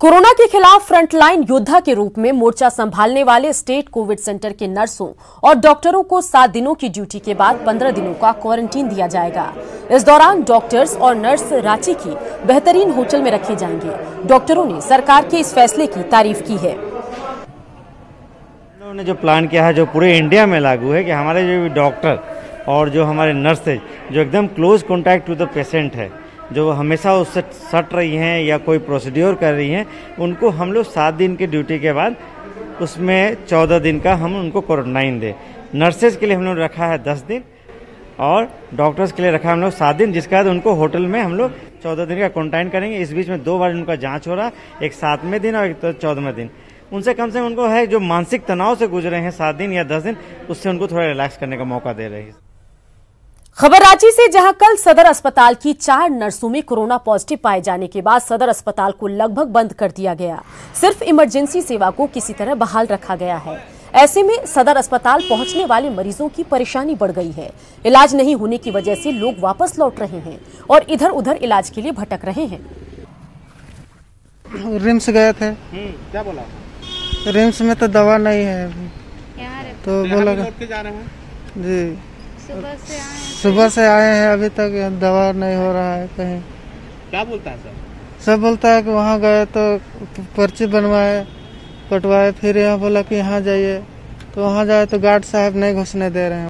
Corona के खिलाफ frontline योद्धा के रूप में मोर्चा संभालने वाले स्टेट कोविड सेंटर के नर्सों और डॉक्टरों को 7 दिनों की ड्यूटी के बाद 15 दिनों का क्वारंटीन दिया जाएगा। इस दौरान डॉक्टर्स और नर्स रांची की बेहतरीन होटल में रखे जाएंगे। डॉक्टरों ने सरकार के इस फैसले की तारीफ की है। उन्होंने जो प्लान किया है, जो पूरे इंडिया में लागू है कि हमारे जो डॉक्टर और जो हमारे नर्सेज जो एकदम close contact to the patient है, जो हमेशा उससे सट रही हैं या कोई प्रोसीड्योर कर रही हैं, उनको हम लोग 7 दिन की ड्यूटी के बाद उसमें 14 दिन का हम उनको क्वारंटाइन दें। नर्सेज के लिए हम लोग रखा है 10 दिन और डॉक्टर्स के लिए रखा है हम लोग 7 दिन, जिसके बाद उनको होटल में हम लोग 14 दिन का क्वारंटाइन करेंगे। इस बीच में 2 बार उनका जांच हो रहा है, एक 7वें दिन और एक 14वें दिन। उनसे कम से कम उनको है जो मानसिक तनाव से गुजरे हैं 7 दिन या 10 दिन, उससे उनको थोड़ा रिलैक्स करने का मौका दे रहे हैं। खबर रांची से, जहां कल सदर अस्पताल की 4 नर्सों में कोरोना पॉजिटिव पाए जाने के बाद सदर अस्पताल को लगभग बंद कर दिया गया। सिर्फ इमरजेंसी सेवा को किसी तरह बहाल रखा गया है। ऐसे में सदर अस्पताल पहुंचने वाले मरीजों की परेशानी बढ़ गई है। इलाज नहीं होने की वजह से लोग वापस लौट रहे हैं और इधर उधर इलाज के लिए भटक रहे हैं। रिम्स गए थे, क्या बोला? रिम्स में तो दवा नहीं है, तो बोला जा रहे हैं जी सुबह से आए हैं, अभी तक दवा नहीं हो रहा है कहीं। क्या बोलता है सर? सब बोलता है कि वहाँ गए तो पर्ची बनवाए, कटवाए, फिर यहाँ बोला कि यहाँ जाइए, तो वहाँ जाए तो गार्ड साहब नहीं घुसने दे रहे हैं।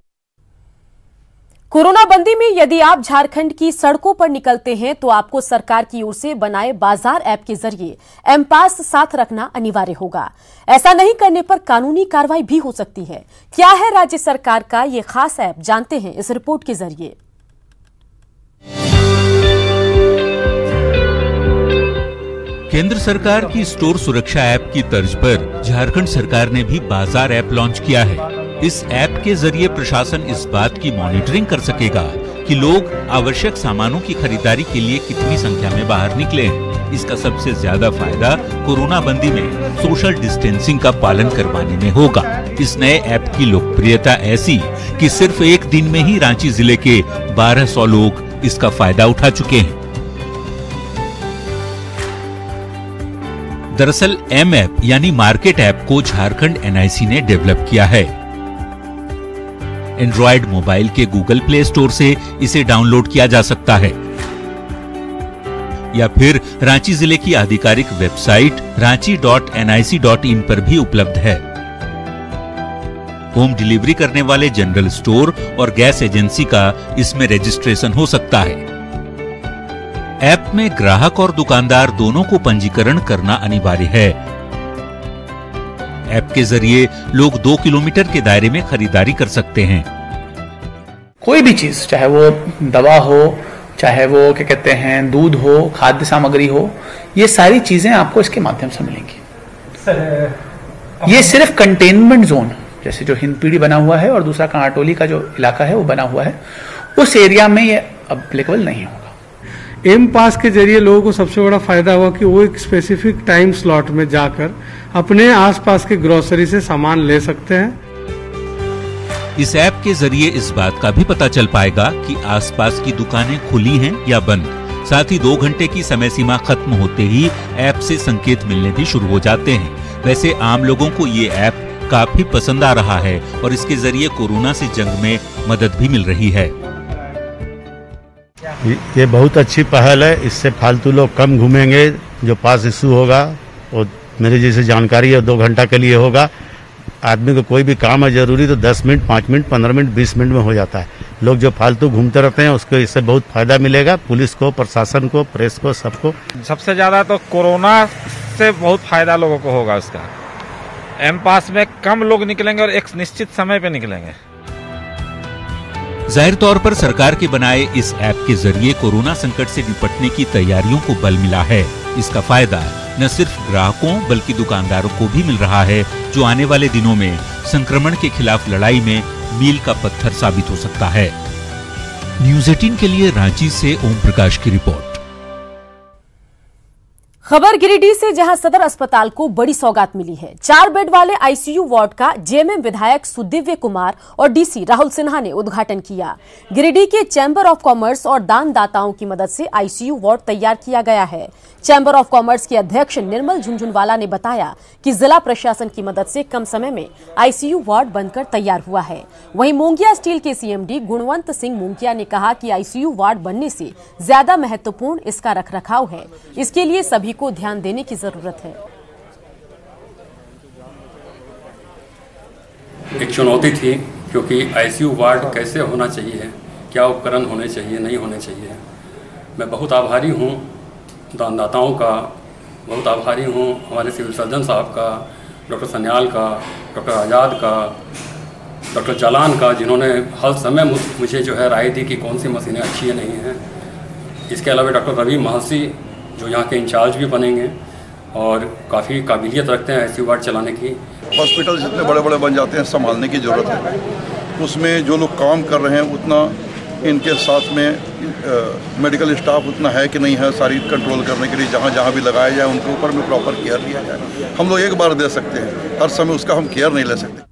कोरोना बंदी में यदि आप झारखंड की सड़कों पर निकलते हैं तो आपको सरकार की ओर से बनाए बाजार ऐप के जरिए एम पास साथ रखना अनिवार्य होगा। ऐसा नहीं करने पर कानूनी कार्रवाई भी हो सकती है। क्या है राज्य सरकार का ये खास ऐप, जानते हैं इस रिपोर्ट के जरिए। केंद्र सरकार की स्टोर सुरक्षा ऐप की तर्ज पर झारखंड सरकार ने भी बाजार ऐप लॉन्च किया है। इस ऐप के जरिए प्रशासन इस बात की मॉनिटरिंग कर सकेगा कि लोग आवश्यक सामानों की खरीदारी के लिए कितनी संख्या में बाहर निकले हैं। इसका सबसे ज्यादा फायदा कोरोना बंदी में सोशल डिस्टेंसिंग का पालन करवाने में होगा। इस नए ऐप की लोकप्रियता ऐसी कि सिर्फ एक दिन में ही रांची जिले के 1200 लोग इसका फायदा उठा चुके हैं। दरअसल एम ऐप यानी मार्केट ऐप को झारखंड एनआईसी ने डेवलप किया है। एंड्रॉयड मोबाइल के गूगल प्ले स्टोर से इसे डाउनलोड किया जा सकता है या फिर रांची जिले की आधिकारिक वेबसाइट ranchi.nic.in पर भी उपलब्ध है। होम डिलीवरी करने वाले जनरल स्टोर और गैस एजेंसी का इसमें रजिस्ट्रेशन हो सकता है। ऐप में ग्राहक और दुकानदार दोनों को पंजीकरण करना अनिवार्य है। ऐप के जरिए लोग 2 किलोमीटर के दायरे में खरीदारी कर सकते हैं। कोई भी चीज, चाहे वो दवा हो, चाहे वो क्या कहते हैं दूध हो, खाद्य सामग्री हो, ये सारी चीजें आपको इसके माध्यम से मिलेंगी। ये सिर्फ कंटेनमेंट जोन, जैसे जो हिंदपीढ़ी बना हुआ है और दूसरा कांटोली का जो इलाका है वो बना हुआ है, उस एरिया में ये अप्लीकेबल नहीं होगा। एम पास के जरिए लोगों को सबसे बड़ा फायदा हुआ कि वो एक स्पेसिफिक टाइम स्लॉट में जाकर अपने आसपास के ग्रोसरी से सामान ले सकते हैं। इस ऐप के जरिए इस बात का भी पता चल पाएगा कि आसपास की दुकानें खुली हैं या बंद। साथ ही 2 घंटे की समय सीमा खत्म होते ही ऐप से संकेत मिलने भी शुरू हो जाते हैं। वैसे आम लोगों को ये ऐप काफी पसंद आ रहा है और इसके जरिए कोरोना से जंग में मदद भी मिल रही है। ये बहुत अच्छी पहल है। इससे फालतू लोग कम घूमेंगे। जो पास इशू होगा वो मेरे जैसे जानकारी है 2 घंटा के लिए होगा। आदमी को कोई भी काम है जरूरी तो 10 मिनट, 5 मिनट, 15 मिनट, 20 मिनट में हो जाता है। लोग जो फालतू घूमते रहते हैं उसको इससे बहुत फायदा मिलेगा। पुलिस को, प्रशासन को, प्रेस को, सबको। सबसे ज्यादा तो कोरोना से बहुत फायदा लोगों को होगा। उसका एम पास में कम लोग निकलेंगे और एक निश्चित समय पे निकलेंगे। जाहिर तौर पर सरकार के बनाए इस ऐप के जरिए कोरोना संकट से निपटने की तैयारियों को बल मिला है। इसका फायदा न सिर्फ ग्राहकों बल्कि दुकानदारों को भी मिल रहा है, जो आने वाले दिनों में संक्रमण के खिलाफ लड़ाई में मील का पत्थर साबित हो सकता है। न्यूज़ 18 के लिए रांची से ओम प्रकाश की रिपोर्ट। खबर गिरिडीह से, जहां सदर अस्पताल को बड़ी सौगात मिली है। 4 बेड वाले आईसीयू वार्ड का जेएमएम विधायक सुदिव्य कुमार और डीसी राहुल सिन्हा ने उद्घाटन किया। गिरिडीह के चैंबर ऑफ कॉमर्स और दानदाताओं की मदद से आईसीयू वार्ड तैयार किया गया है। चैंबर ऑफ कॉमर्स के अध्यक्ष निर्मल झुंझुनवाला ने बताया कि जिला प्रशासन की मदद से कम समय में आईसीयू वार्ड बनकर तैयार हुआ है। वहीं मोंगिया स्टील के सीएमडी गुणवंत सिंह मोंगिया ने कहा कि आईसीयू वार्ड बनने से ज्यादा महत्वपूर्ण इसका रखरखाव है। इसके लिए सभी को ध्यान देने की जरूरत है। एक चुनौती थी, क्योंकि आईसीयू वार्ड कैसे होना चाहिए, क्या उपकरण होने चाहिए, नहीं होने चाहिए। मैं बहुत आभारी हूँ दानदाताओं का, बहुत आभारी हूँ हमारे सिविल सर्जन साहब का, डॉक्टर सन्याल का, डॉक्टर आज़ाद का, डॉक्टर जालान का, जिन्होंने हर समय मुझे जो है राय दी कि कौन सी मशीनें अच्छी है, नहीं हैं। इसके अलावा डॉक्टर रवि महर्षि जो यहाँ के इंचार्ज भी बनेंगे और काफ़ी काबिलियत रखते हैं आईसीयू वार्ड चलाने की। हॉस्पिटल जितने बड़े बड़े बन जाते हैं, संभालने की ज़रूरत है। उसमें जो लोग काम कर रहे हैं उतना इनके साथ में मेडिकल स्टाफ उतना है कि नहीं है, सारी कंट्रोल करने के लिए जहाँ जहाँ भी लगाया जाए उनके ऊपर में प्रॉपर केयर लिया जाए। हम लोग एक बार दे सकते हैं, हर समय उसका हम केयर नहीं ले सकते।